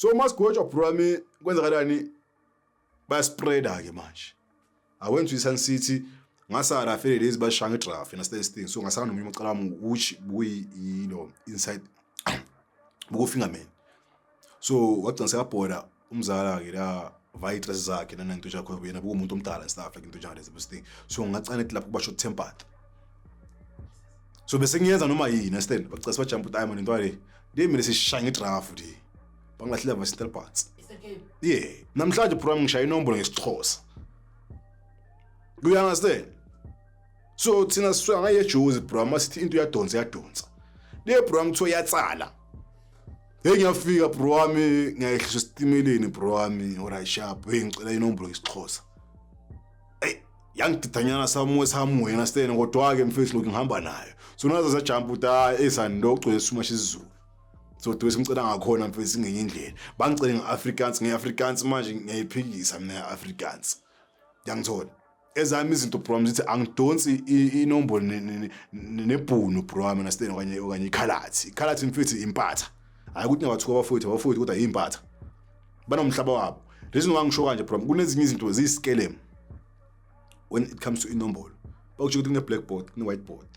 So masigojwa Brami kwenzakalani bayaspreada ke manje. I went to Sun City ngasara fele lezi bashanga idraft and stuff thing. So ngasanga nomunye ucala which we inside buku fingerman. So wathi ngisabhoda umzala ke la vitress zakhe nanento yakho kuyena buku umuntu omdala stuff like into njalo lezi thing. So ngacane lapho kuba short tempered. So bese ngiyenza noma yini understand bacela bajump time into le mina sishanga idraft di bangilahlile ama parts. Yeah, namhlanje program ngishaya inombolo ngesixhosa. Do you understand? So thina siswa ngayejuzi program sithi into yadonsa. Le program kuthiwa yatsala. Ngiyafika program ngiyahlisha stimeleni program ora sharp ngicela inombolo ngesixhosa. Hey, yangididanyana samu understand kodwa ke mfethu lokhu ngihamba nayo. So nazo za jump uta esando ogcwele suma sizulu. So do simcela ngakhona mfethu ngenye indlela. Bangicela ngeAfrikaans manje ngiyayiphikisa mina Afrikaans. Yangithola. Ezami izinto program zithi angidonsi inombolo nebhunu program understand okanye ikhalathi. Ikhalathi mfethu impatha. Hayi ukuthi nabathuka abafowethu kodwa impatha. Banomhlaba wabo. Reason wangisho kanje program kunezinye izinto ziyiskelem when it comes to inombolo. Bakusho ukuthi kune-blackboard, kune-whiteboard.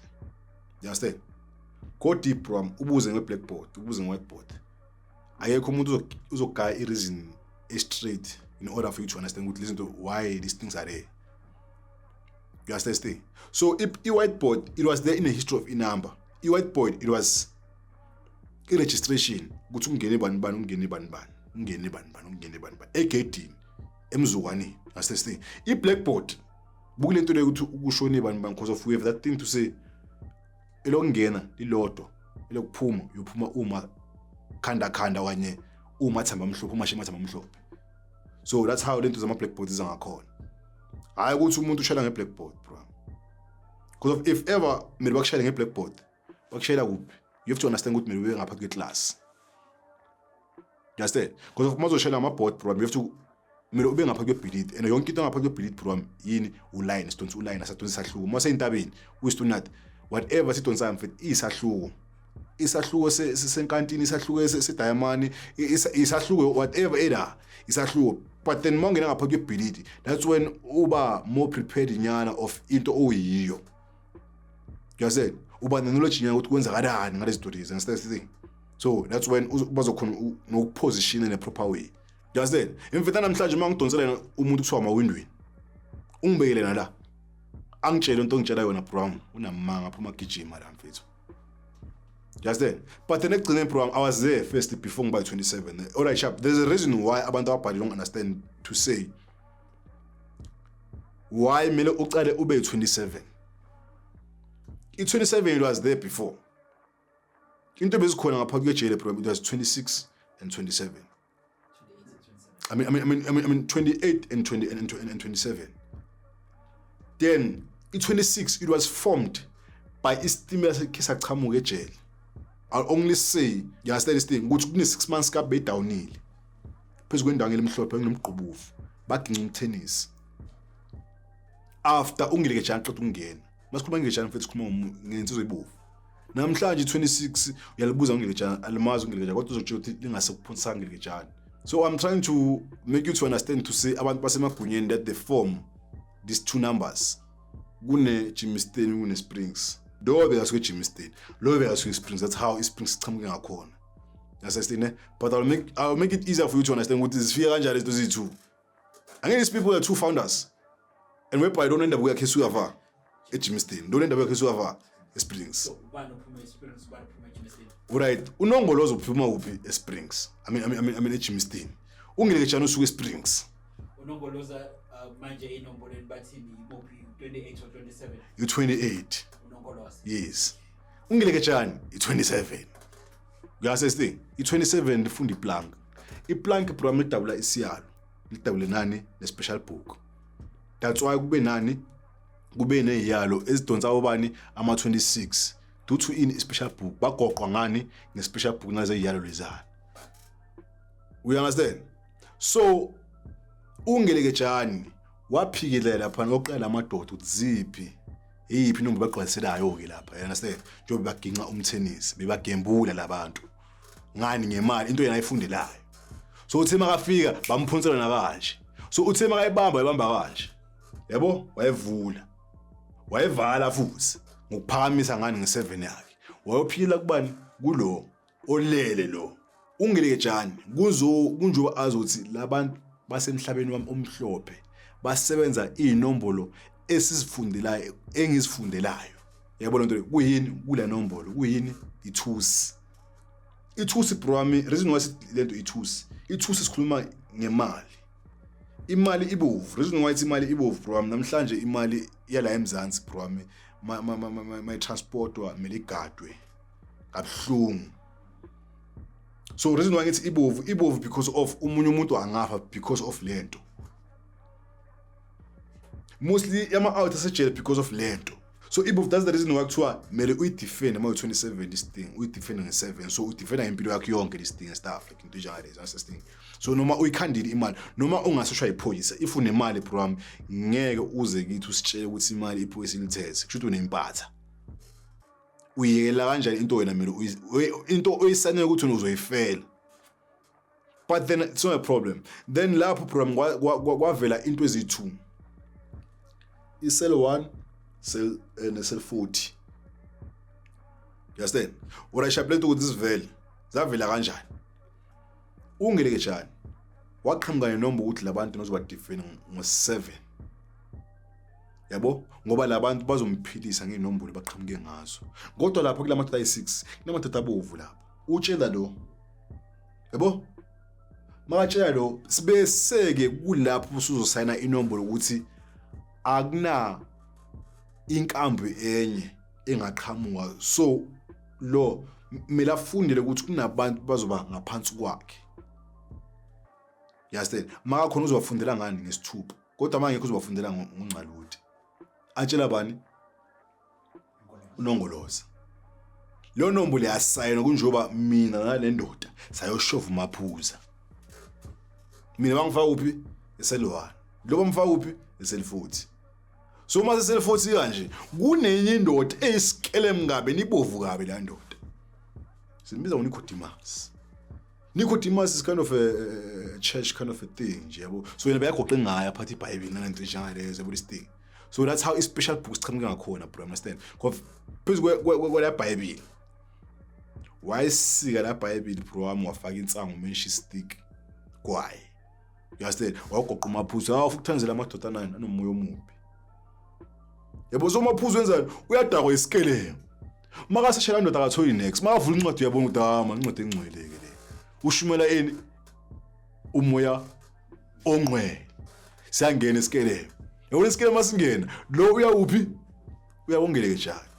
You understand? Go deep program ubuze nge-blackboard, ubuze nge-whiteboard. Ayekho umuntu uzogaya i-reason straight in order for you to understand ukuthi listen to why these things are there. You understand? So i-whiteboard, it was there in the history of i-number. I-whiteboard, it was i-registration ukuthi ungene bani. Egedini, emzukwaneni. Understand? I-blackboard, bukule nto leyo ukuthi ukushone bani because of we have that thing to say elokungena lilodwa elokuphuma uyophuma uma khanda kanye uma thamba amhlophe uma shema thamba amhlophe. So that's how lento zama blackboard izangakhona. Hayi ukuthi umuntu ushela nge-blackboard bro. Because if ever mina bakushela nge-blackboard bakushela kuphi, you have to understand ukuthi mina ube ngapha kwe-class. You understand? Because if mazoshela ama-board program you have to mina ube ngapha kwe-beat and yonke into ngapha kwe-beat program yini uline sidonsa uline asadonsa isahluko mase intabeni uyistonat whatever sidonsa mfethu isahluko senkantini isahluko sedayamani isahluko whatever era isahluko. But then mongena ngapha kwe-beat that's when uba more prepared nyana of into oyiyo. You understand? Uba knowledge nyana ukuthi kwenzakalani ngale stories and stuff thing. So that's when bazokhona nokuposition in a proper way. You understand? Imfethu namhlanje mangidonsela umuntu kuthiwa amawindweni ungibekele nala angitshela into ngitshela yona program unamanga phuma gijima la mfethu. You understand? But the next program I was there first before by 27. All right sharp, there's a reason why abantu ababhali don't understand to say why mele uqale ube 27. I-27 it was there before. Into bezikhona ngapha kujele program it was 26 and 27. I mean 28 and 20 and 27. Then i-26 it was formed by istimela sekisachamuke ejele. I'll only say you understand this thing ukuthi kune 6 months ka be downile phezulu kwendawo ngelimhlophe nginomgqubuvu baginqa tennis after ungileke jana xa ungena masikhuluma ngejana mfethu sikhuluma ngensizwe ibovu namhlanje 26 uyalibuza ungileke jana alimazi ungileke jana kodwa uzotshela ukuthi lingase kuphonsanga ngileke jana. So I'm trying to make you to understand to say abantu basemagunyeni that they form these two numbers kune Jimiston kune Springs. Do be aswe Jimiston lo be aswe Springs. That's how Springs sichamuke ngakhona. Understand? But I'll make it easier for you to understand what is fear kanjani those two. Again, these people are two founders and whereby don't end up with Kesuava Jimiston, don't end up with Kesuava Springs. So one of Springs, one of Jimiston. Right, unongolo zophuma uphi Springs. I mean Jimiston. Ungileke jana usuke Springs. Unongoloza manje inombolo bathini ibophi 28 or 27. You 28. Unongoloza. Yes. Ungileke jana i27. Uyase thing. I27 lifunda iplank. Iplank program lidabula isiyalo. Lidabule nani le special book. That's why kube nani kube neziyalo ezidonsa obani ama 26 due to in special book bagoqwa ngani nge special book naze iyalo lezana. We understand? So ungeleke jani waphikilela lapha ngoqala amadoda uziphi yiphi inombolo bagqwaliselayo ke lapha. You understand? Njobe baginqa umthenisi bebagembula labantu ngani ngemali into yena ayifundelayo. so uthe makafika bamphonsela nakanje so uthe makayibamba kanje yabo wayevala futhi ngokuphakamisa ngani nge7 yakhe wayophila kubani kulo olele lo ungelekejani kunjoba azothi labantu basemhlabeni wami omhlophe basebenza inombolo esizifundelayo engizifundelayo yabo lonto kuyini kula nombolo kuyini ithusi bro wami reason why lento ithusi sikhuluma ngemali imali ibovu reason why imali ibovu bro wami namhlanje imali yala eMzansi bro wami my transport wa meligadwe kabuhlungu so reason why ngithi ibovu because of umunye umuntu angafa because of lento mostly yama out asejele because of lento so ibovu that's the reason why kuthiwa mele uyidefend ama 27 this thing uyidefend nge7 so udefend impilo yakho yonke this thing stuff like into njalo this thing so noma uyikhandile imali noma ungasoshwa iphoyisa if unemali bro wami ngeke uze kithi usitshele ukuthi imali iphoyisa ilithethe kusho unempatha uyela kanjani into wena mele into oyisanele ukuthi uzoyifela but then it's not a problem then lapho program kwavela into ezi2 i-cell 1 cell cell 40 you understand what I shape ukuthi sivele zavela kanjani ungelekejani waqhamuka nenomba ukuthi labantu nozoba defend ngo7 yabo ngoba labantu bazomphilisa ngenombolo baqhamuke ngazo kodwa lapha kulama 36 kunamathatha abovu lapha utshela lo yabo makatshela lo sibeseke kulapho usuzosayina inombolo ukuthi akuna inkambi enye engaqhamuka so lo mela afundele ukuthi kunabantu bazoba ngaphansi kwakhe understand maka khona uzobafundela ngani ngesithupha kodwa manje uzobafundela ngongcaluthi atshela bani unongoloza lo nombolo yasayina kunjoba mina nale ndoda sayoshova maphuza mina bangifaka uphi eselwana lo bamfaka uphi esel40 so mase sel40 kanje kunenye indoda eyisikele mngabe nibovu kabe la ndoda simbiza Nicodemus is kind of a church kind of a thing yabo so yena bayagoqa ngaya phathi iBhayibheli nanento njengalezo yabo this thing so that's how special books qhamuka ngakhona bro understand ngoba phezulu kwela iBhayibheli wayesika la iBhayibheli bro wami wafaka insango menshi stick kwaye you understand wagoqa amaphuzu awufuna ukuthanzela amadoda nani anomoya omubi yabo so amaphuzu wenzani uyadakwa isikele makaseshela ndoda akatholi next makavula incwadi uyabona udama incwadi engcweleke le ushumela eni umoya ongcwele siyangena isikele yabona isikele masingena lo uyawuphi uyabongeleke njani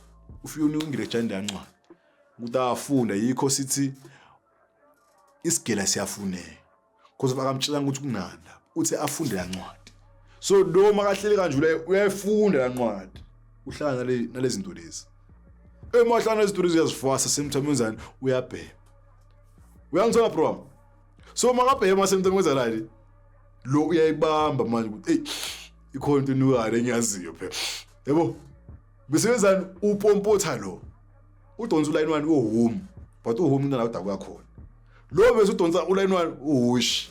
ufike uningile njani lancwadi ukuthi afunda yikho sithi isigela siyafuneka because bakamtshela ukuthi kunanda uthi afunde lancwadi so lo makahleli kanje uyayifunda lancwadi uhlala nalezi zinto lezi emahlana izitori ziyazifasa semthamo wenzani uyabhema uyangithola bro so makabhema semthamo wenzani lo uyayibamba manje ukuthi hey ikhona into nuhare engiyaziyo phela yebo bese wenzani upompotha lo udonsa uline 1 uhome but uhome into nawo daku yakhona lo bese udonsa uline 1 uhushi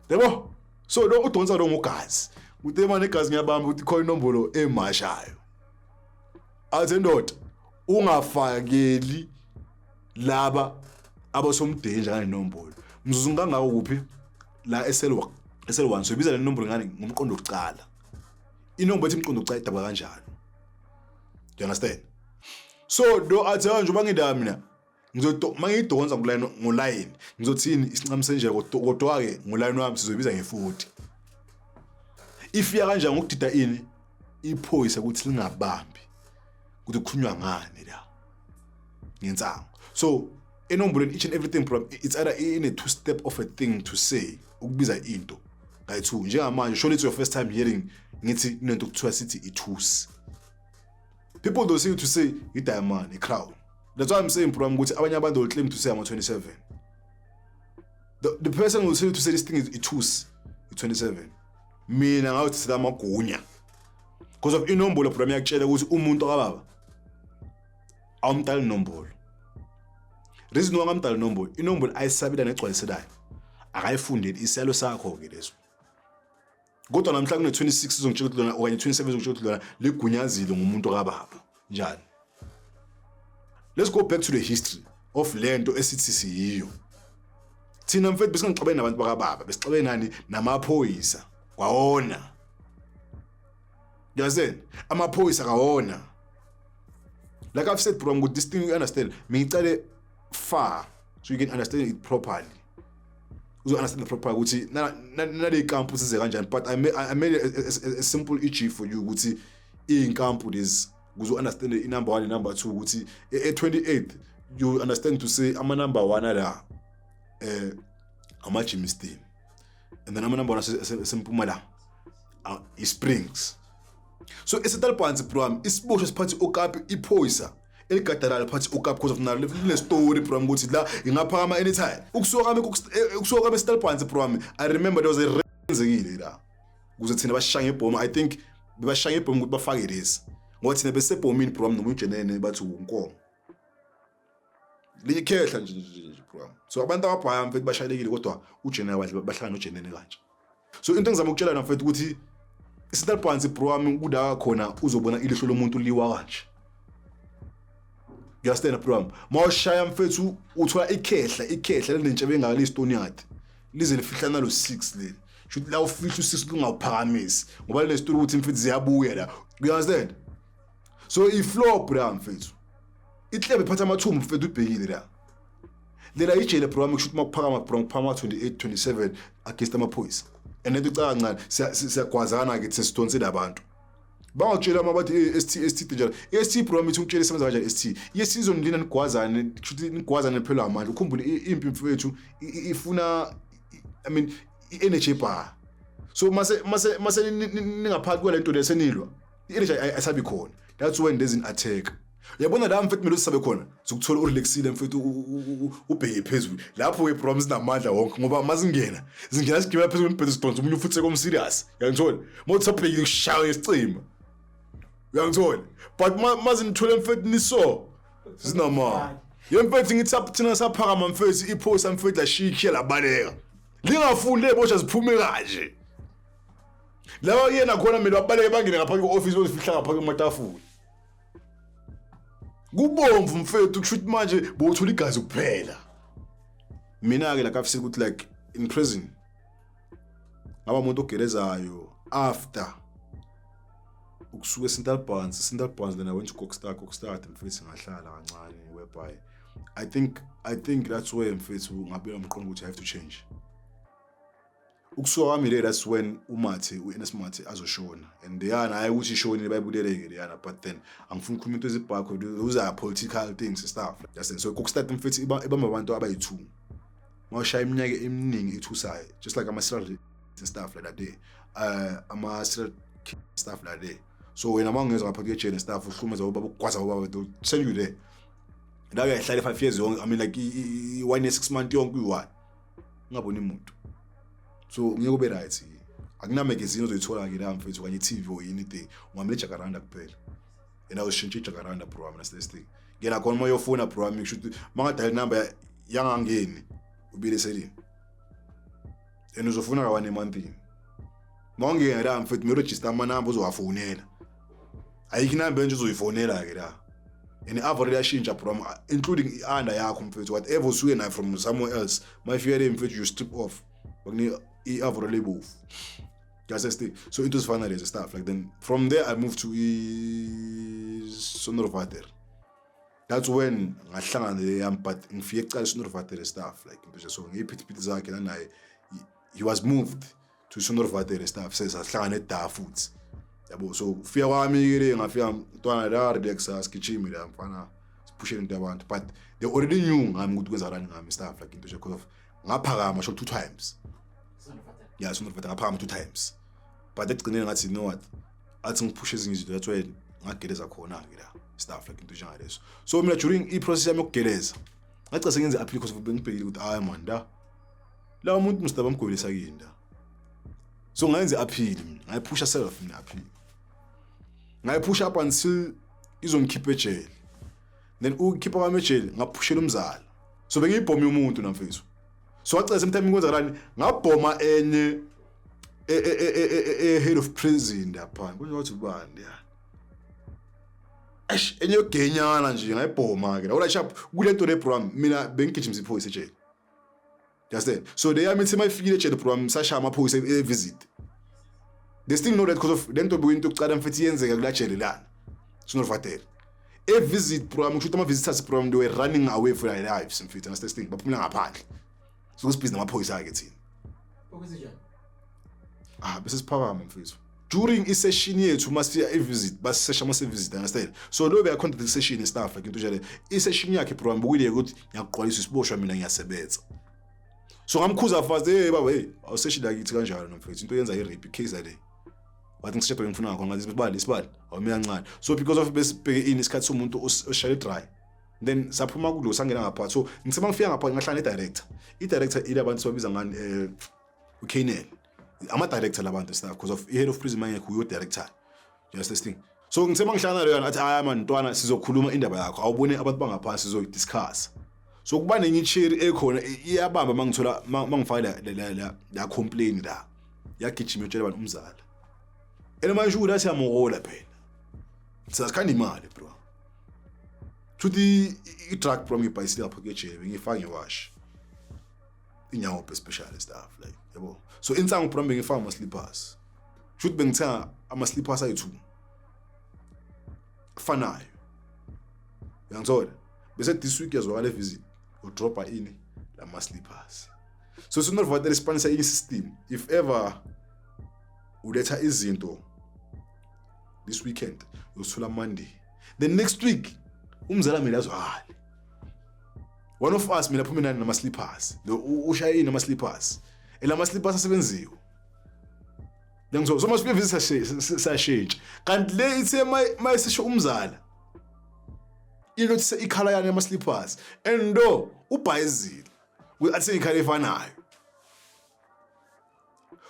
yebo so lo udonsa lo ngogazi uthe manje igazi ngiyabamba ukuthi khona inombolo emashayo athi ndoda ungafakeli laba abasomdenja ngane nombolo mzuzu ngangako kuphi la SL1 so ibiza le nombolo ngani ngomqondo oqala inombolo ethi imqondo oqala idaba kanjalo you understand so do athi nje bangindaba mina mangidonsa ngoline ngizothini isincamse nje kodwa ke ngoline wami sizobiza nge40 ifika kanjani ngokudida ini iphoyisa ukuthi lingabambi ukuthi kukhulunywa ngani la ngensango so enombolo each and everything problem it's either in a two step of a thing to say ukubiza into ngayi2 njengamanje surely it's your first time hearing ngithi into kuthiwa sithi ithusi people don't say to say idiamond icrown that's why I'm saying problem ukuthi abanye abantu will claim to say I'm 27 the person will say to say this thing is ithusi 27 mina ngawuthi sila magunya because of inombolo problem yakutshela ukuthi umuntu akababa awumdala inombolo reason why ngamdala inombolo ayisabela negcwaliselayo akayifundeli iselo sakho ke leso kodwa namhla kune 26 izongitshela ukuthi lona okanye 27 izongitshela ukuthi lona ligunyazile ngumuntu kababa njani. Let's go back to the history of lento esithi siyiyo. Thina mfethu besingixabene nabantu bakababa besixabene nani namaphoyisa kwawona. Yazeni amaphoyisa kawona. Like I've said bro, I'm good this thing you understand. Mengicale far so you can understand it properly. You understand the proper ukuthi nale campus size kanjani, but I made a simple issue for you ukuthi incampu lezi kuzo understand the number 1 and number 2 ukuthi at 28th you understand to say ama number 1 ala ama Jimmy Stein and then ama number 1 sempumalanga Springs. So esetalpansi program isibosho siphathi okapi iphoyisa eligadalala phathi okapi because of nalo le story program ukuthi la ingaphakama anytime ukusuka kami esetalpansi program. I remember there was a renzekile la kuze thina bashaya ngebhomu. I think bebashaya ngebhomu ukuthi bafake lezi ngoba thina besebhomini program noma ujenene bathi unkomo likhehla nje program. So abantu ababhaya mfethu bashayelekile kodwa ujenene bahlangana nojenene kanje. So into engizama ukutshela na mfethu ukuthi isetalpansi program kuda khona uzobona ilihlo lomuntu liwa kanje. Uyastena program mawushaya mfethu uthola ikhehla lenentshebe engaka leStone Yard lize lifihlana lo 6 leli shothi la ufihla u6 lungawuphakamisi ngoba le story ukuthi mfethu ziyabuya la. Uyastena. So iflop la mfethu ihlebe phatha amathumbu mfethu ubhekile la lela ijele program kushuthi makuphakama program phama 28 27 against amaphoyisa. And then ucancane siyagwazana ke sesitonsela abantu bawutshela amabathi ST njalo ST program ithi ukutshela isebenza kanjani ST yesizon lina nigwazane kushuthi nigwazane phela amandla ukhumbule impi mfethu ifuna I mean energy bar. So mase ningaphakathi kwalento lesenilwa energy asabi khona. That's when there's an attack. Yabona la mfethu melo sisabe khona ukuthola urelaxile mfethu ubheke phezulu lapho we problems namandla wonke ngoba mazingena sigibela phezulu kwemphethu sponsor umuntu ufuthe kom serious uyangithola mothi sabhekile kushaya isicima uyangithola but mazinithole mfethu niso sinama yemfethu ngithi thina saphakama mfethu iphosa mfethu la shikhe labaleka lingafundi lebosha ziphume kanje lawa yena khona mina wabaleka bangene ngaphakathi kweoffice bozifihla ngaphakathi kwamatafula kubomvu mfethu kushuthi manje bothola igazi kuphela. Mina ke like I've said ukuthi like in prison ngaba umuntu ogerezayo after ukusuka eSentalpansi then I went to Kokstad mfethu ngahlala kancane whereby I think that's where mfethu ngabeka umqondo ukuthi I have to change. Ukusuka kwami that's when uNS Mathe azoshona and yana hayi ukuthi ishonile bayibuleleke yana but then angifuni ukukhuluma into ezibhakho those are political things stuff. That's so Kokstad mfethu ibamba abantu abayi2 mawushaya iminyaka eminingi ethusayo just like ama serial stuff like that day ama serial stuff like that. So wena mangezwe ngaphakathi ejele stuff uhlumeza ubaba ukugwaza ubaba they'll send you there and uyahlala 5 years yonke. I mean like 1 year 6 months yonke uyi1 ngaboni umuntu. So ngeke ube right akunamagazine ozoyithola ke la mfethu kanye TV or anything ungamle Jacaranda kuphela and awushintshe Jacaranda program that's thing ngena khona moyo phone program ngisho mangadala number yangangeni ubile selini and uzofuna ka 1 month mawungena la mfethu meregister ama number uzowafonela ayikho number nje uzoyifonela ke la and average yashintsha program including i-under yakho mfethu whatever usuke nayo from somewhere else my fear mfethu you strip off bakuni i-average label. So it was finally as stuff like then from there I moved to Sondervater. That's when ngahlangana le but ngifike ecala Sondervater stuff like into so ngiphithiphithi zakhe lana he was moved to Sondervater stuff says ahlangana eDa futhi yabo. So ufika kwami ke ngafika ntwana la relaxa skitchimi la mfana sipushele into abantu but they already knew ngami ukuthi kwenza rani ngami stuff like into because of ngaphakama shot 2 times. Yeah, Sondervater ngaphakama 2 times but ekugcineni ngathi you know what athi ngipushe ezinye izinto that's why ngageleza khona ke la stuff like into njengaleso. So mina during i-process yami yokugeleza ngathi sengenze appeal because bengibhekile ukuthi hayi man la umuntu mstaba mgolisa kinda. So ngayenze appeal ngayiphusha self mina appeal ngayiphusha up until izongikhipha ejele then ukhipha kwami ejele ngaphushela umzala so bengiyibhomi umuntu namfethu. so wacela sometime kwenza kanani ngabhoma enye head of prison lapha konje wathi ubani ya enye genyana nje ngayibhoma ke la sharp kulento le program mina bengigijimisa iphoyisa ejele just then so they are meeting my figure ejele program sasha amaphoyisa visit they still know that because of lento buyinto ukucala mfethi yenzeka kula jele lana sinovatela visit program kusho ama visitors program they were running away for their lives mfethi understand baphumela ngaphandle so kusibhizi namaphoyisa ake thina okusijani bese siphakama mfethu during i-session yethu masiya i-visit basesha mase-visit understand so lo beya contact i-session i-staff like into njalo i-session yakhe program bukile ukuthi ngiyaqwalisa isiboshwa mina ngiyasebenza so ngamkhuza fast baba awusession lakithi kanjalo nomfethu into yenza i-rape case le wathi ngisishado ngifuna ngakho ngathi isibali awumika kancane so because of besibheke in isikhathi somuntu oshaya dry then saphuma kulo sangena ngapha so ngisema ngifika ngapha ngahlala ne-director i-director ile abantu sibabiza ngani uKNL ama-director labantu staff because of head of prison manje kuyo director just this thing so ngisema ngihlangana nayo yana athi haya man ntwana sizokhuluma indaba yakho awubone abantu bangaphansi sizoyidiscuss so kuba nenye ichair ekhona iyabamba mangithola mangifaka la complain la yagijima utshela abantu umzala manje uthi siyamokola phela sizakhanda imali bro futhi i-drug from ibhayisile lapho kejele ngifaka ngewash inyawo special stuff like yabo so insangu program ngifaka ama slippers should bengithenga ama slippers ayi2 fanayo uyangizona bese this week yazwakala visit udropa ini lama slippers so sinovatela sponsor in system if ever uletha izinto this weekend usula Monday the next week umzala mina azwala one of us mina phumena nama slippers lo ushaya nama slippers elama slippers asebenziwe ngizwa so must be visit sashintsha kanti le ithe mayisisho umzala inothi ikhala yana ama slippers and do ubhayizile athi ikhala efanayo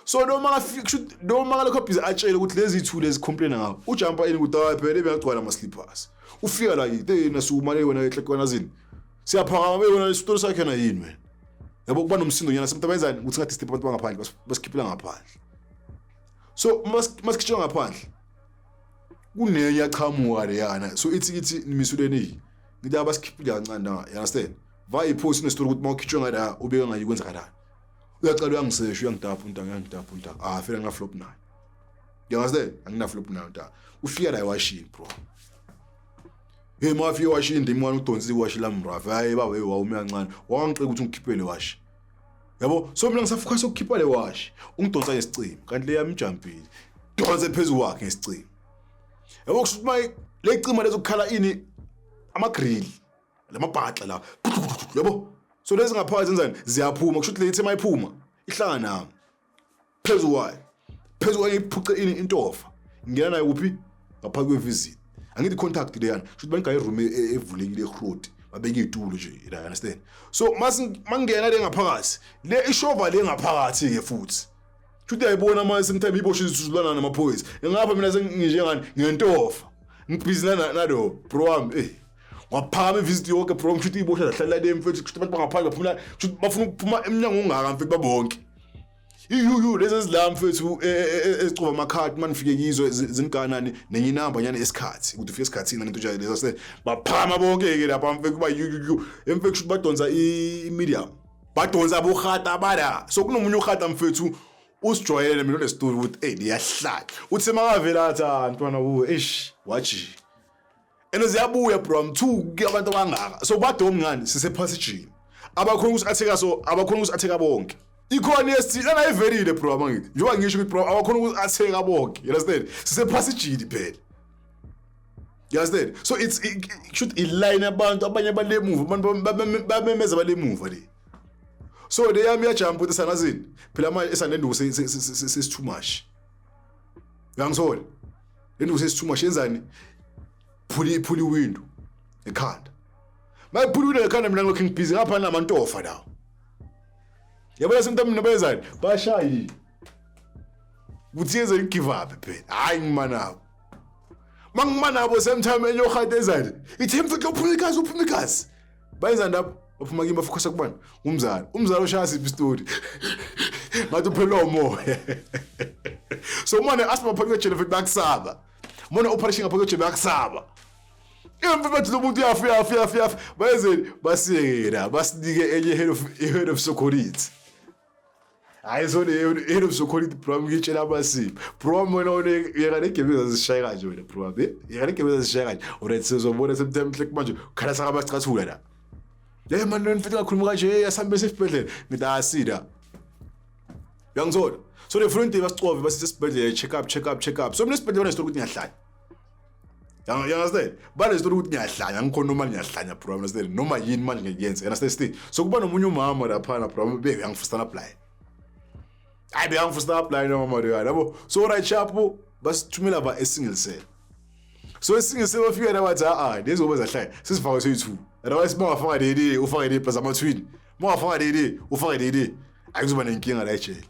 so noma ngafika noma ngalokho busy atshela ukuthi lezi two lezi complain ngawo ujumpa ini ukuthi phela ebeyagcwala ama slippers ufika la yite nasuma le wena ehlekwana zini siyaphakama wena isitolo sakhe na yini wena yabo kuba nomsindo nyana semuntu abenzani ukuthi ngathi step abantu bangaphandle basikhiphela ngaphandle so masikhitshwa ngaphandle kunenye yaqhamuka le yana so ithi imisuleni ngithi abasikhiphile kancane you understand va ipost nesitolo ukuthi mawukhitshwa ngala ubeka ngayi kwenza kanjani uyacala uyangisesha uyangidapha fela nga flop nayo you understand angina flop nayo nta ufika la washini bro mafia washini ndimwana udonsi washi la mrafa hayi baba wawume kancane wangicela ukuthi ngikhiphele washi yabo so mina ngisafocus ukukhipha le washi ungidonsa ngesicimo kanti le yami ijumpile donse phezulu wakhe ngesicimo yabo kushuthi maye le cima lezokukhala ini ama grill lamabhatla la yabo so lezi ngaphakathi zenzani ziyaphuma kushuthi le ithe mayiphuma ihlanga nami phezulu waye iphuce ini intofa ngena nayo kuphi ngaphakathi kwevisit angithi contact le yana kushuthi bangayi room evulekile eroad babeke itulo nje you understand so mangena le ngaphakathi le ishova le ngaphakathi ke futhi kushuthi ayibona manje sometime iboshwe isizulwana namaphoyisa ngapha mina senginje ngani ngentofa ngibhizinana nalo bro wami waphama ivisit yonke bro kushuthi iboshwe lahlala le mfethu kushuthi abantu bangaphandle baphuma kushuthi bafuna ukuphuma eminyango ongaka mfethu babonke lezi zila mfethu ezicoba amakhadi manifike kizo zinkanani nenye inamba nyana esikhathi ukuthi ufike esikhathini ngento nje lezo se baphama bonke ke lapha mfethu kuba emfethu kushuthi badonsa i-medium badonsa bokhata abada so kunomunye ukhata mfethu usijwayele mina le story ukuthi liyahlala uthi makavela atha ntwana kuwe watch eno ziyabuya bro m2 abantu abangaka so badom ngani sise passage abakhona ukuthi atheka so abakhona ukuthi atheka bonke ikhona yesithina ayiverile bro abangithi njengoba ngisho ukuthi bro abakhona ukuthi atheka bonke you understand sise passage phela you understand so it should align abantu abanye bale move abantu bamemeza bale move le so le yami yajump ukuthi sanazini phela manje esanenduku sesi too much uyangizona lenduku sesi too much yenzani phuli window ekhanda mayiphuli window ekhanda mina ngilokhu ngibhizi ngapha namantofa lawo yabona semntana mina benzani bashayi ukuthi yenze give up phela hayi ngimanabo mangimanabo sometime enyokhate ezani ithi mfethu uphuma ikazi bayenza ndapha Uphuma kimi bafocus kubani umzali oshaya siphi story ngathi uphela umoya so manje asima phakathi kwejele futhi bakusaba mona operation phakathi kwejele bakusaba emva bathi lo muntu yafa bayezeni basiyekela basinike enye head of security hayi so le head of security program ngitshela abasiphi program wena yekane gebeza zishaya kanje wena program yekane gebeza zishaya kanje alright sizobona September manje khala saka bacathula la le manje mfika kakhuluma kanje yasambe sesibhedlela ngithi asida yangizona so le front basicove basisibhedlela check up so mina sibhedlela nesitory ukuthi ngiyahlanya understand bale story ukuthi ngiyahlanya ngikhona noma ngiyahlanya bro understand noma yini manje ngiyenza understand so kuba nomunye umama lapha bro bebe yangifustana apply ayibe yangifustana apply noma mama yabo so right chapo basithumela ba single cell so single cell bafika nabathi lezobe zahlaya sisifaka soyi2 otherwise mawafaka leli ufake le plus ama twin mawafaka leli ufake leli akuzoba nenkinga la ejele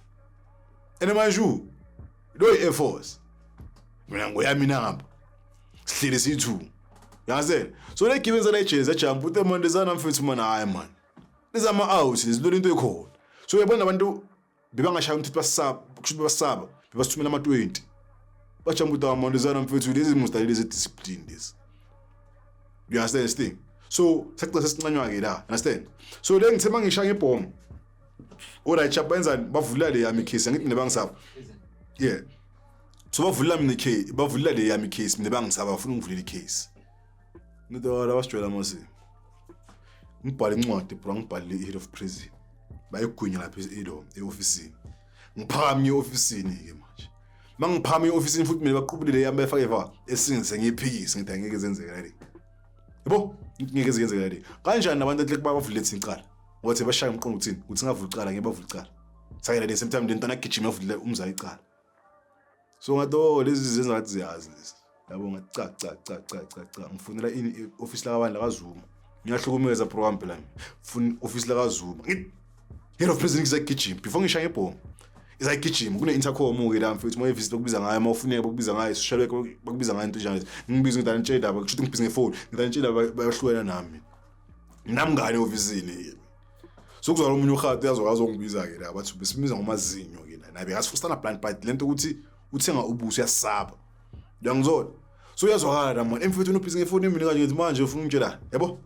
ene manje lo Air Force mina ngoyami ngihamba sihlele siyi2 yazi so le given zana ejele ejump uthe manje zana mfethu mana hayi man lezama out lezilo into ekhona so uyabona abantu bebangashaya umthetho basaba kusho basaba bebasithumela ama20 bajump uta manje zana mfethu lezi mustalile lezi discipline lezi you understand this thing so sekucela sesincanywa ke la understand so le ngithema ngishaya ngebhomu ora chapa benzani bavula le yami case ngithi nebangisaba yeah so bavula mina case bavula le yami case mina bangisaba bafuna ungivulela icase ngithi wala basijwela mase ngibhala incwadi bro ngibhala head of prison bayigunya lapha eoffice ngiphamye eoffice ke manje mangiphamye eoffice futhi mina baqhubulile yami befake eva esingise ngiphikise ngithi angeke zenzeke la yebo ngeke zenzeke la kanjani nabantu ehle bavule lethi iqala wathi bashaya umqondo uthini uthi ngavula iqala ngebavula iqala sayela le same time lentana gijima avule umzali iqala so ngathi lezi zenza ngathi ziyazi lezi yabo ngathi cha ngifunela in office la abantu la kaZuma ngiyahlukumeza program phela funa office la kaZuma head of prison ngizagijima before ngishaya ngebhomu izagijima kune intercom ke la mfethu moye visit okubiza ngayo mawufuneka bokubiza ngayo social work bokubiza ngayo into njalo ngibiza ngidala ntshela aba kusho ukuthi ngibiza ngefone ngidala ntshela bayahlwela nami ngane office so kuzwa lo munye ukhati azongibiza ke la bathi besimiza ngomazinyo ke nabe ngasifustana blind party lento ukuthi uthenga ubuso uyasaba uyangizona so uyazwakala man emfethu unobhizi ngefone mina kanje ngithi manje ufuna ungitshela yabo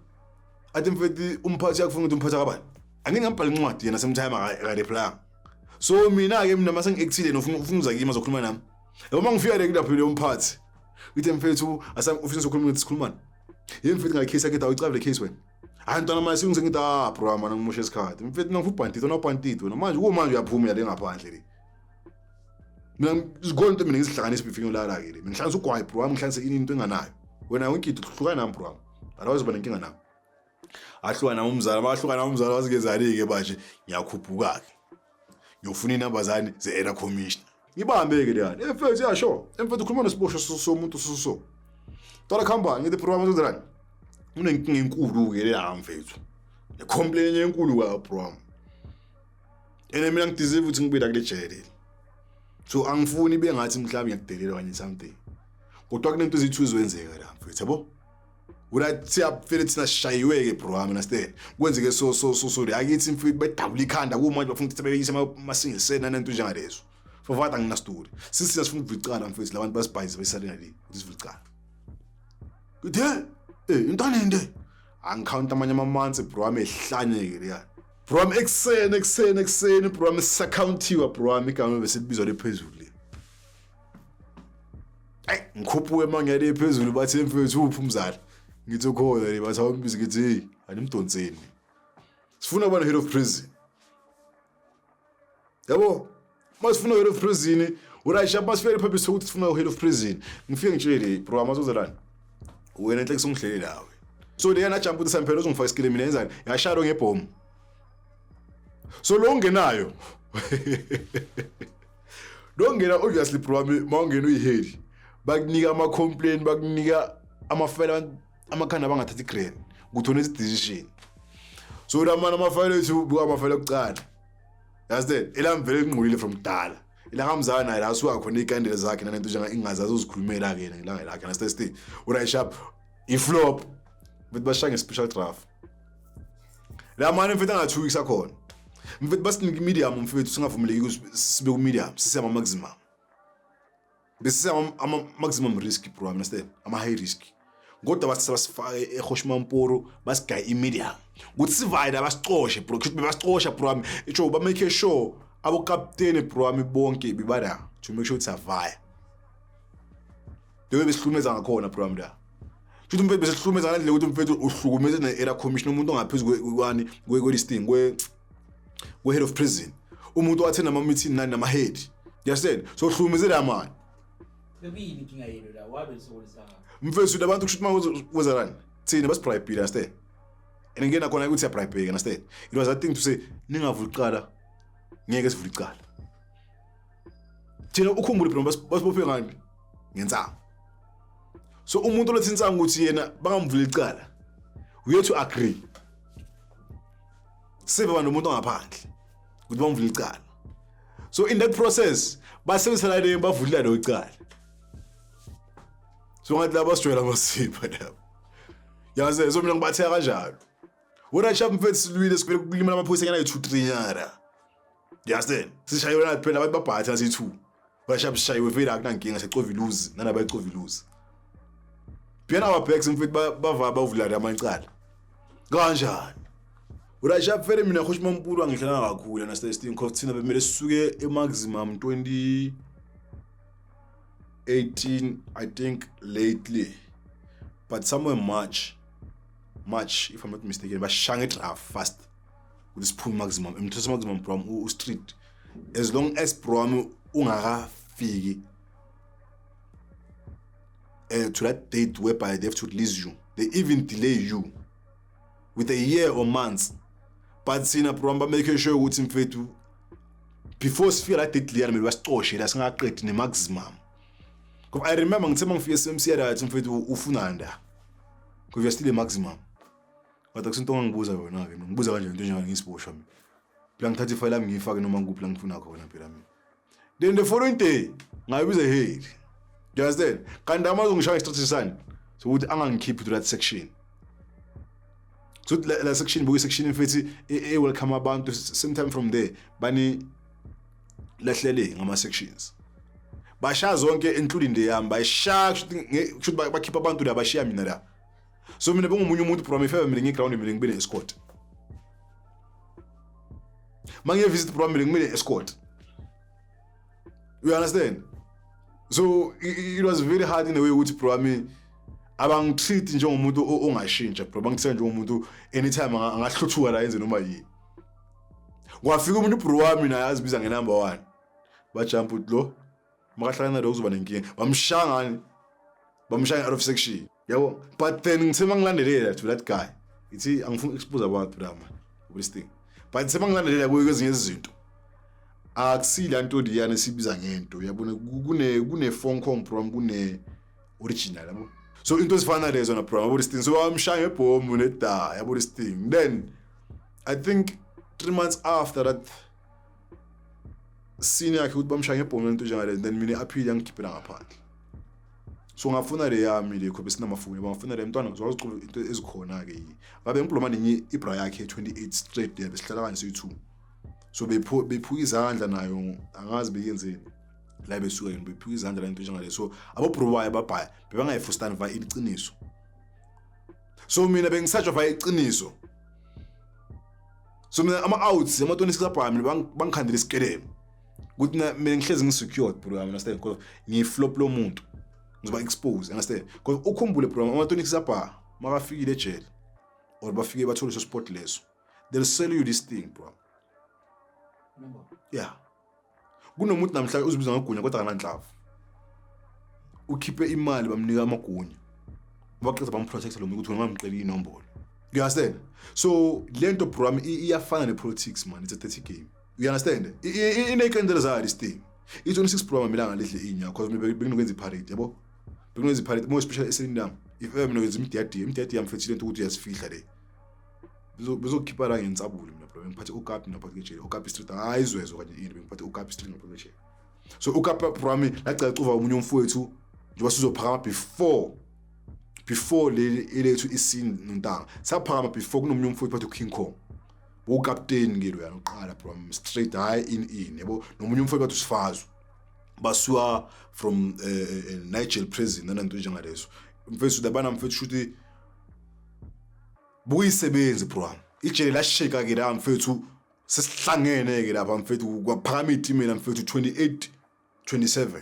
athi mfethu umphathi yakufuna ukuthi umphatha kabani angeke ngibhale incwadi yena sometime akareply so mina ke mina mase ngiactile nofuna uza kimi azokhuluma nami yabo mangifika le lapho le umphathi uthi mfethu asam office sokhuluma ngithi sikhulumana yemfethu ngakhe case yakhe awucave le case wena antwana manje ngise ngithi bro mana ngimoshe isikhathi mfethu ngifubhantito nopantito manje kumanje uyaphuma le ngaphandle le mina isigonto mina ngizihlanganisa bifinyo la ke le mina ngihlanganisa ugwayi bro ngihlanganisa into enganayo wena unkitho hluka nami bro alawazi bana inkinga nami ahluka nami umzala bahluka nami umzala wazikezali ke manje ngiyakhuphuka ke ngiyofuna inabazani ze-era commissioner ngibambe ke leyani emfethu yasho emfethu ukhuluma nesiboshwa somuntu so tola khamba ngithi program uzirani unenkinga enkulu ke la mfethu le complaint enkulu ka bro ene mina ngideserve ukuthi ngibuyela kule jele so angifuni bengathi mhlawumbe ngiyakudelela kanye something kodwa kunento ezithu izwenzeka la mfethu yabo urathi afele thina shayiwe ke bro understand kwenzeke so akithi mfethu bedabula ikhanda kumanje bafuna ukuthi beyise ama-single sena nento njengalezo for what angina story sisi sifuna ukuvicana mfethu labantu basibhayize besalena le ukuthi sivicana kuthe intanende angikhawunta amanye amamanzi bro ehlanyeke le bro ekseni bro sacountiwa bro igama bese libizwa lephezulu le ngikhuphuke mangiyale phezulu bathi mfethu uphi umzali ngithi ukhoya le bathi awumbizi ngithi animdonseni sifuna ubana head of prison yabo masifuna head of prison urayisha basifele purpose ukuthi sifuna head of prison ngifike ngitshele bro amazozalana wena enhle kusongihlele lawe so le yana jump ukuthi samphela uzongifaka iskile mina yenzani yasharo ngebhomu so lo ngenayo lo ngena obviously bro mawungena uyihead bakunika ama complaint bakunika amafile amakhanda abangathathi grade ukuthona decision so lamana amafile ethu buka amafile okucala yazi elamvele inqulile from dala ilakamzana naye la suka khona ikandile zakhe nanento njenga ingazazi uzikhulumela ke ngelanga lakhe na stay urayisha iflop with bashanga special draft la manje mfethu nga 2 weeks akhona mfethu basinika medium mfethu singavumeleki ukuthi sibe ku medium sise ama maximum bese ama maximum risk bro understand ama high risk kodwa basifake eHoshmampuru basigaya imedium ukuthi sivayida basicoshe bro kuthi basicosha bro itsho ba make sure abo captain bro bonke bibada to make sure it's a vaya dewe besihlumeza ngakhona bro mda kuthi mfethu besihlumeza ngale ukuthi mfethu uhlukumeze ne-era commission umuntu ongaphezulu kwani kwe-listing kwe head of prison umuntu wathena ama meeting nani nama head understand so uhlumeze la man bebini inkinga yenu la wabe sokolisa mfethu abantu kushuthi mawuza rani thina basibribe understand and ngena khona ukuthi siyabribe understand it was a thing to say ningavuli qala ngeke sivuli qala thina ukhumbule bro basibophe ngani ngensango so umuntu lothi insango ukuthi yena bangamvuli qala we have to agree sebe abantu umuntu ongaphandle ukuthi bamvuli qala so in that process basebenzisana le bavulila lo qala so ngathi laba sijwayela amasipha lapho yaze so mina ngibatheka kanjalo wona shap mfethu silwile siphele kulimala amaphoyisa nyana yi2-3 nyara understand sishayela phela abantu babhatha asi2 bashap sishayiwe vele akunankinga secova iluzi nanaba icova iluzi phela our backs mfethu bava bavula amancala kanjani urashap vele mina Hoshmampuru angihlanga kakhulu na testing cost thina bemele sisuke maximum 2018 I think lately but somewhere March if I'm not mistaken bashanga draft fast with this pool maximum imthosa maximum prom u street as long as prom ungakafiki to that date whereby they have to release you they even delay you with a year or months but sina prom make sure ukuthi mfethu before sifika that date liyana mele basicoshe la singaqedi ne maximum because I remember ngithe mangifika eSMC yathi mfethu ufunanda because you still a maximum kodwa kusinto ngibuza yona ke ngibuza kanje into njengani ngisiboshwa mina phela ngithatha ifile lami ngiyifake noma ngikuphi la ngifuna khona phela mina then the following day ngayibiza head you understand kanti amazo ngishaya istrategy sani so ukuthi angangikhiphi to that section so la section boy section mfethu welcome abantu sometime from there bani lahlele ngama sections basha zonke including the yami bayisha should bakhipha abantu la bashiya mina la so mina bengumunye umuntu from ifeva mina ngiground mina ngibe ne-escort mangiye visit from mina ngibe ne-escort you understand so it was very hard in a way ukuthi bro ami abangitreat njengomuntu ongashintsha bro bangithatha njengomuntu anytime angahluthuka la yenze noma yini kwafika umuntu bro wami naye azibiza ngenumber 1 bajump lo makahlangana lo uzoba nenkinga bamshaya out of section yabo but then ngithema ngilandelela to that guy ithi angifuni expose abantu la man this thing but ngithema ngilandelela kuyo ezinye izinto akusila nto diyana sibiza ngento yabona kune phone call prom kune original yabo so into ezifana lezo na prom this thing so amshaya ngebhomu neda yabo this thing then I think 3 months after that senior yakhe ukuthi bamshaya ngebhomu nento njengale then mina appeal yangikhiphela ngaphandle so ngafuna le yami le khobe sinamafoni bangafuna le mntwana ngizocula into ezikhona ke babe ngiphuluma nenye ibra yakhe 28 straight there besihlala kanje siyi2 so bephuka izandla nayo angazi bekenzeni la besuka yini bephuka izandla la into njengale so abo bro baye babhaya bebangayifustani va iqiniso so mina bengisajwa va iqiniso so mina ama outs ama 26 abhaya mina bangikhandela isikeleme ukuthi mina ngihlezi ngisecured bro I understand because ngiflop lo muntu ngizoba expose understand because ukhumbule bro ama 26 abhaya makafikile ejail or bafike bathole so sport leso they'll sell you this thing bro yeah kunomuntu namhla uzibiza ngagunya kodwa kananhlavu ukhiphe imali bamnika amagunya baqeda bamprotect lo muntu ukuthi ngamqeli inombolo you understand so lento bro iyafana nepolitics man it's a dirty game you understand inekendela za this thing it's 26 bro milanga ledle inya because maybe bekunokwenza iparade yabo bekunokwenza iparade more especially eSendam if mina ngenza imdiyadi yamfethile into ukuthi uyasifihla le bizokhipha la ngensabule mina bro ngiphathe uKapi ngaphathe ejail uKapi street ayizwezo kanye ini ngiphathe uKapi street ngaphathe ejail so uKapi bro ami lacela uva umunye umfowethu njengoba sizophakama before le elethu isini nontanga saphakama before kunomunye umfowethu phathe uKing Kong Bo-captain ke loya oqala bro straight high in yabo nomunye umfowethu wathi Sifazo basuka from Nigel prison nananto njengaleso mfethu dabana mfethu shuthi buyisebenzi bro ijele lasheka ke la mfethu sesihlangene ke lapha mfethu kwaphakama iteam mina mfethu 28-27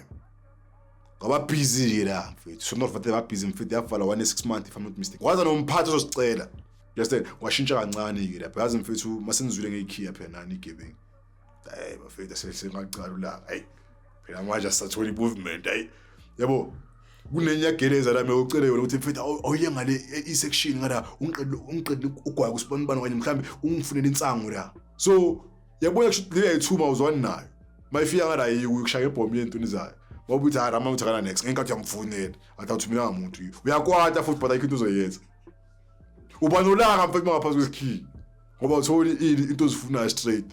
ngoba busy ke la mfethu so not fathe ba busy mfethu yavala 1 months if I'm not mistaken waza nomphathi ozosicela understand washintsha kancane ke lapha yazi mfethu masenizwile ngekhiya phela nani igebeng hayi bafethu sesingaqala la hayi phela manje asathola movement hayi yabo kunenyageleza lami ucele yona ukuthi mfethu awuye ngale i-section ngala ungiqedile ugwaya kusibonibani kanye mhlambe ungifunela insangu la so yabona kusho libe yithuma uzwani nayo mayifika ngala ukushaya ibhomu yento nizayo ngoba uthi harama uthakana next ngenkathi yamfunela athathu mina umuntu uyakwata futhi but ayikho into uzoyenza ubanolanga mfethu mangaphansi kwesikhi ngoba utholi into ozifunayo straight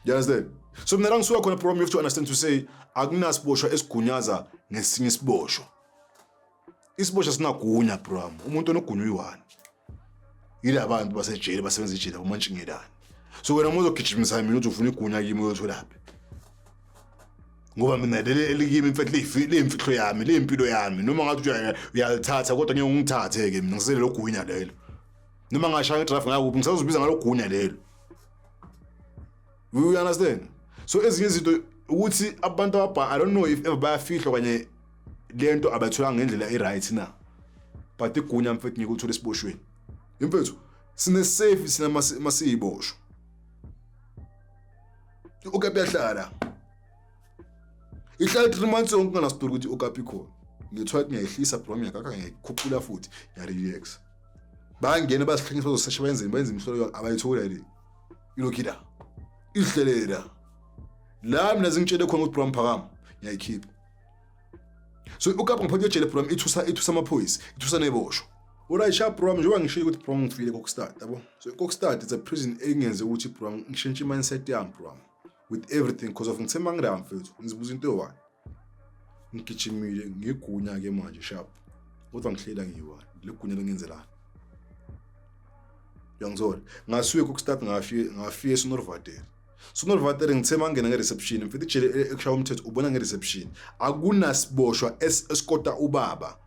you understand so mina ngisuka khona problem you have to understand to say akunasiboshwa esigunyaza ngesinye isiboshwa isiboshwa sinagunya bro umuntu onogunya uyi1 yila abantu basejele basebenza ejele umantshingelani so wena uzogijimisa mina uthi ufuna igunya kimi uyotholaphi ngoba mina leli kimi mfethu lemfihlo yami lempilo yami noma ngathi uyalithatha kodwa ngeke ungithathe ke mina ngisele logunya lelo noma ngashaya idraft ngakuphi ngisazobiza ngalogunya lelo you understand so ezinye izinto ukuthi abantu ababha I don't know if ever bayafihlwa kanye lento abathola ngendlela eright na but igunya mfethu ngeke uthola isiboshweni imfethu sine safe sina masiyiboshwa ukapi yahlala ihlala 3 months ongana story ukuthi ukapi khona ngithwa ngiyayihlisa bro ngiyakaka ngiyikhuphula futhi ngiyarelax bangene basihlengisa bazosesha benze imhlolo abayithola le ilokhida ihlelela la mina zingitshele khona ukuthi bro mphakama ngiyayikhipha so ukapha ngiphathe ejele bro ithusa amaphoyisa ithusa neboshwa ora sharp bro njengoba ngishiye ukuthi bro ngifile kokustart yabo so kokustart it's a prison engenze ukuthi bro ngishintshe mindset yami bro with everything because of ngithemba ngila mfethu ngizibuza into yowa ngigijimile ngigunya ke manje sharp kodwa ngihlela ngiyiwa legunya lengenzelana yangizona ngasuye kokustart ngafike Sonorvater ngithema ngena ngereception mfethu ijele ekushaya umthetho ubona ngereception akunasiboshwa esikota ubaba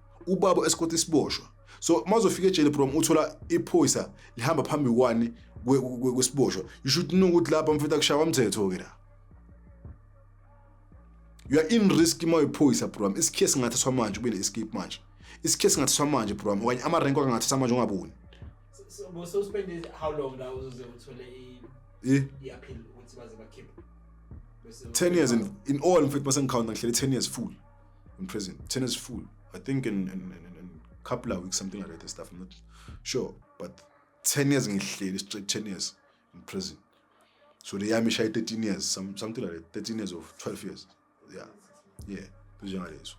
esikota isiboshwa so mazofika ejele bro uthola iphoyisa lihamba phambi kwani kwesiboshwa you should know ukuthi lapha mfethu akushaya umthetho ke la you are in risk iphoyisa bro isikhe singathathwa manje ube escape manje isikhe singathathwa manje bro okanye ama rank angathatha manje ungaboni so spend how long la uzoze uthole i-appeal ukuthi baze bakhiphe 10 years in all mfethu base ngicount ngihlele 10 years full in prison 10 years full I think in couple of weeks something like that stuff I'm not sure but 10 years ngihlele straight 10 years in prison so the yami shay 13 years something like that 13 years of 12 years yeah njengalezo